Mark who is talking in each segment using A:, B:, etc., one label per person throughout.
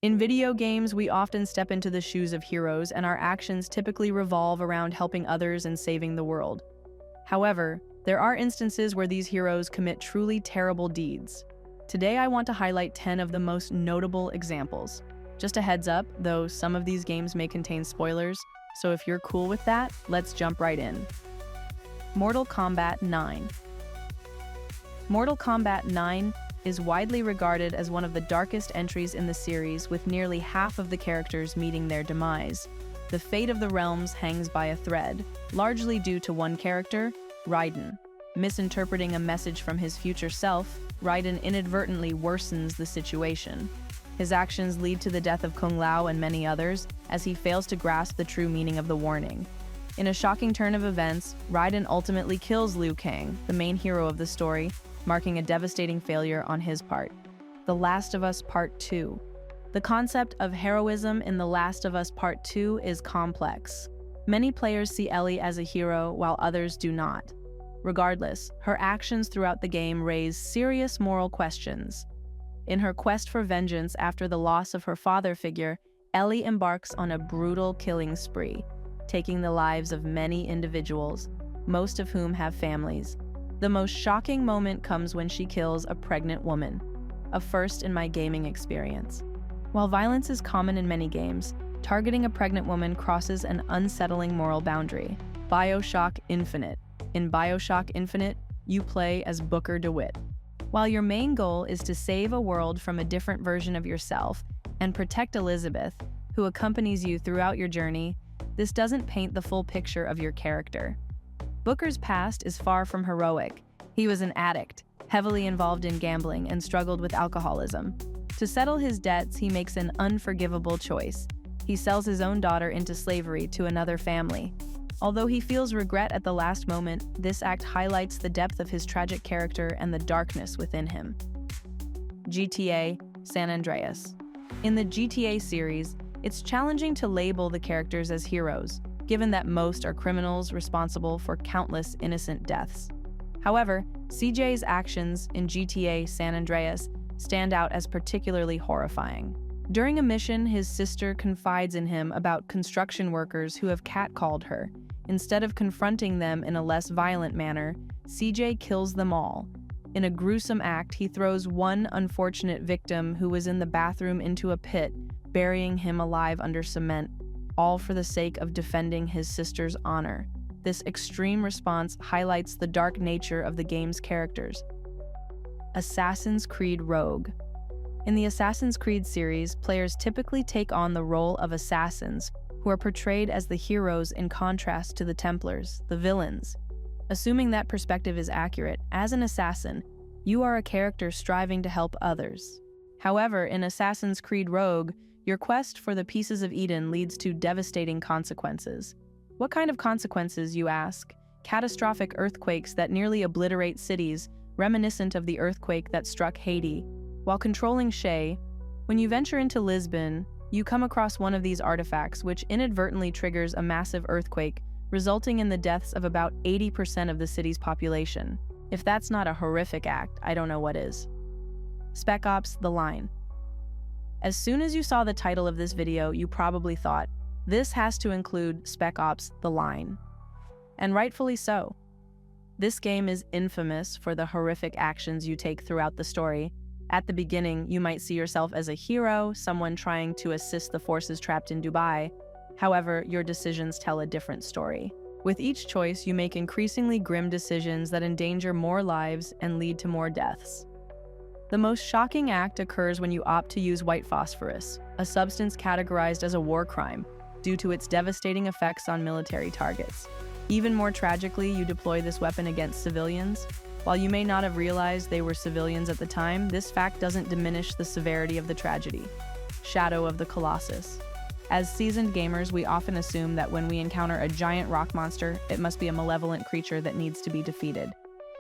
A: In video games, we often step into the shoes of heroes, and our actions typically revolve around helping others and saving the world. However, there are instances where these heroes commit truly terrible deeds. Today, I want to highlight 10 of the most notable examples. Just a heads up, though some of these games may contain spoilers, so if you're cool with that, let's jump right in. Mortal Kombat 9. Mortal Kombat 9 is widely regarded as one of the darkest entries in the series, with nearly half of the characters meeting their demise. The fate of the realms hangs by a thread, largely due to one character, Raiden. Misinterpreting a message from his future self, Raiden inadvertently worsens the situation. His actions lead to the death of Kung Lao and many others, as he fails to grasp the true meaning of the warning. In a shocking turn of events, Raiden ultimately kills Liu Kang, the main hero of the story, marking a devastating failure on his part. The Last of Us Part 2. The concept of heroism in The Last of Us Part 2 is complex. Many players see Ellie as a hero, while others do not. Regardless, her actions throughout the game raise serious moral questions. In her quest for vengeance after the loss of her father figure, Ellie embarks on a brutal killing spree, taking the lives of many individuals, most of whom have families. The most shocking moment comes when she kills a pregnant woman, a first in my gaming experience. While violence is common in many games, targeting a pregnant woman crosses an unsettling moral boundary. Bioshock Infinite. In Bioshock Infinite, you play as Booker DeWitt. While your main goal is to save a world from a different version of yourself and protect Elizabeth, who accompanies you throughout your journey, this doesn't paint the full picture of your character. Booker's past is far from heroic. He was an addict, heavily involved in gambling, and struggled with alcoholism. To settle his debts, he makes an unforgivable choice. He sells his own daughter into slavery to another family. Although he feels regret at the last moment, this act highlights the depth of his tragic character and the darkness within him. GTA San Andreas. In the GTA series, it's challenging to label the characters as heroes, given that most are criminals responsible for countless innocent deaths. However, CJ's actions in GTA San Andreas stand out as particularly horrifying. During a mission, his sister confides in him about construction workers who have catcalled her. Instead of confronting them in a less violent manner, CJ kills them all. In a gruesome act, he throws one unfortunate victim who was in the bathroom into a pit, burying him alive under cement, all for the sake of defending his sister's honor. This extreme response highlights the dark nature of the game's characters. Assassin's Creed Rogue. In the Assassin's Creed series, players typically take on the role of assassins, who are portrayed as the heroes in contrast to the Templars, the villains. Assuming that perspective is accurate, as an assassin, you are a character striving to help others. However, in Assassin's Creed Rogue, your quest for the Pieces of Eden leads to devastating consequences. What kind of consequences, you ask? Catastrophic earthquakes that nearly obliterate cities, reminiscent of the earthquake that struck Haiti. While controlling Shay, when you venture into Lisbon, you come across one of these artifacts, which inadvertently triggers a massive earthquake, resulting in the deaths of about 80% of the city's population. If that's not a horrific act, I don't know what is. Spec Ops: The Line. As soon as you saw the title of this video, you probably thought, this has to include Spec Ops: The Line. And rightfully so. This game is infamous for the horrific actions you take throughout the story. At the beginning, you might see yourself as a hero, someone trying to assist the forces trapped in Dubai. However, your decisions tell a different story. With each choice, you make increasingly grim decisions that endanger more lives and lead to more deaths. The most shocking act occurs when you opt to use white phosphorus, a substance categorized as a war crime, due to its devastating effects on military targets. Even more tragically, you deploy this weapon against civilians. While you may not have realized they were civilians at the time, this fact doesn't diminish the severity of the tragedy. Shadow of the Colossus. As seasoned gamers, we often assume that when we encounter a giant rock monster, it must be a malevolent creature that needs to be defeated.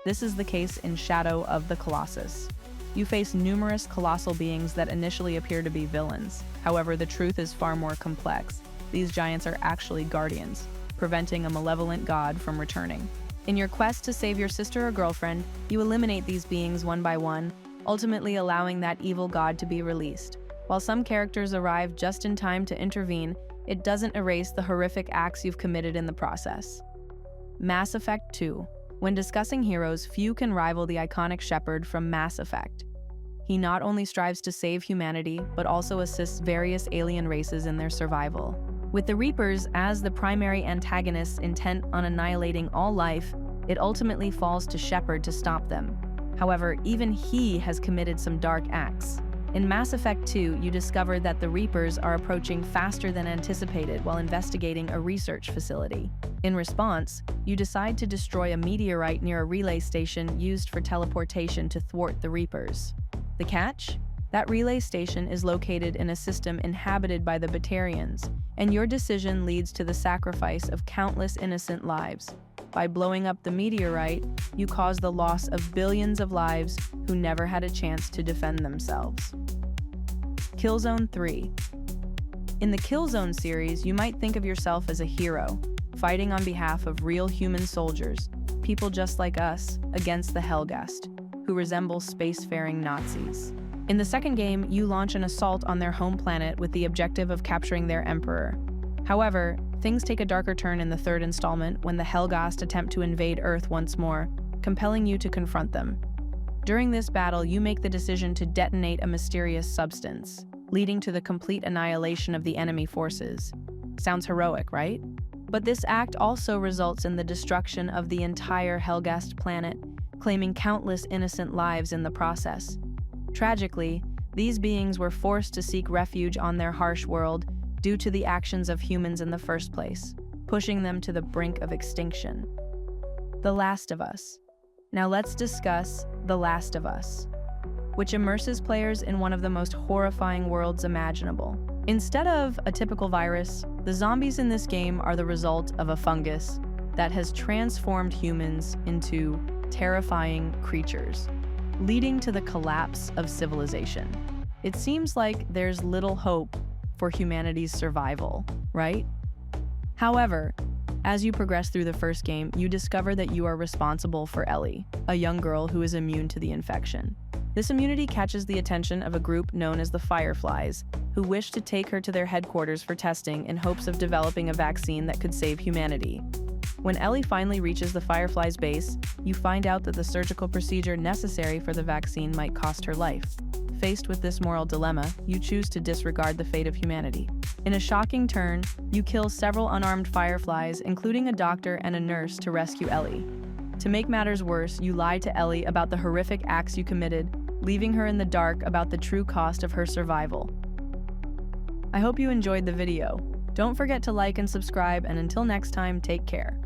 A: This is the case in Shadow of the Colossus. You face numerous colossal beings that initially appear to be villains. However, the truth is far more complex. These giants are actually guardians, preventing a malevolent god from returning. In your quest to save your sister or girlfriend, you eliminate these beings one by one, ultimately allowing that evil god to be released. While some characters arrive just in time to intervene, it doesn't erase the horrific acts you've committed in the process. Mass Effect 2. When discussing heroes, few can rival the iconic Shepard from Mass Effect. He not only strives to save humanity, but also assists various alien races in their survival. With the Reapers as the primary antagonists intent on annihilating all life, it ultimately falls to Shepard to stop them. However, even he has committed some dark acts. In Mass Effect 2, you discover that the Reapers are approaching faster than anticipated while investigating a research facility. In response, you decide to destroy a meteorite near a relay station used for teleportation to thwart the Reapers. The catch? That relay station is located in a system inhabited by the Batarians, and your decision leads to the sacrifice of countless innocent lives. By blowing up the meteorite, you cause the loss of billions of lives who never had a chance to defend themselves. Killzone 3. In the Killzone series, you might think of yourself as a hero, fighting on behalf of real human soldiers, people just like us, against the Helghast, who resemble spacefaring Nazis. In the second game, you launch an assault on their home planet with the objective of capturing their emperor. However, things take a darker turn in the third installment when the Helghast attempt to invade Earth once more, compelling you to confront them. During this battle, you make the decision to detonate a mysterious substance, leading to the complete annihilation of the enemy forces. Sounds heroic, right? But this act also results in the destruction of the entire Helghast planet, claiming countless innocent lives in the process. Tragically, these beings were forced to seek refuge on their harsh world due to the actions of humans in the first place, pushing them to the brink of extinction. The Last of Us. Now let's discuss The Last of Us, which immerses players in one of the most horrifying worlds imaginable. Instead of a typical virus, the zombies in this game are the result of a fungus that has transformed humans into terrifying creatures, leading to the collapse of civilization. It seems like there's little hope for humanity's survival, right? However, as you progress through the first game, you discover that you are responsible for Ellie, a young girl who is immune to the infection. This immunity catches the attention of a group known as the Fireflies, who wish to take her to their headquarters for testing in hopes of developing a vaccine that could save humanity. When Ellie finally reaches the Fireflies' base, you find out that the surgical procedure necessary for the vaccine might cost her life. Faced with this moral dilemma, you choose to disregard the fate of humanity. In a shocking turn, you kill several unarmed Fireflies, including a doctor and a nurse, to rescue Ellie. To make matters worse, you lie to Ellie about the horrific acts you committed, leaving her in the dark about the true cost of her survival. I hope you enjoyed the video. Don't forget to like and subscribe, and until next time, take care.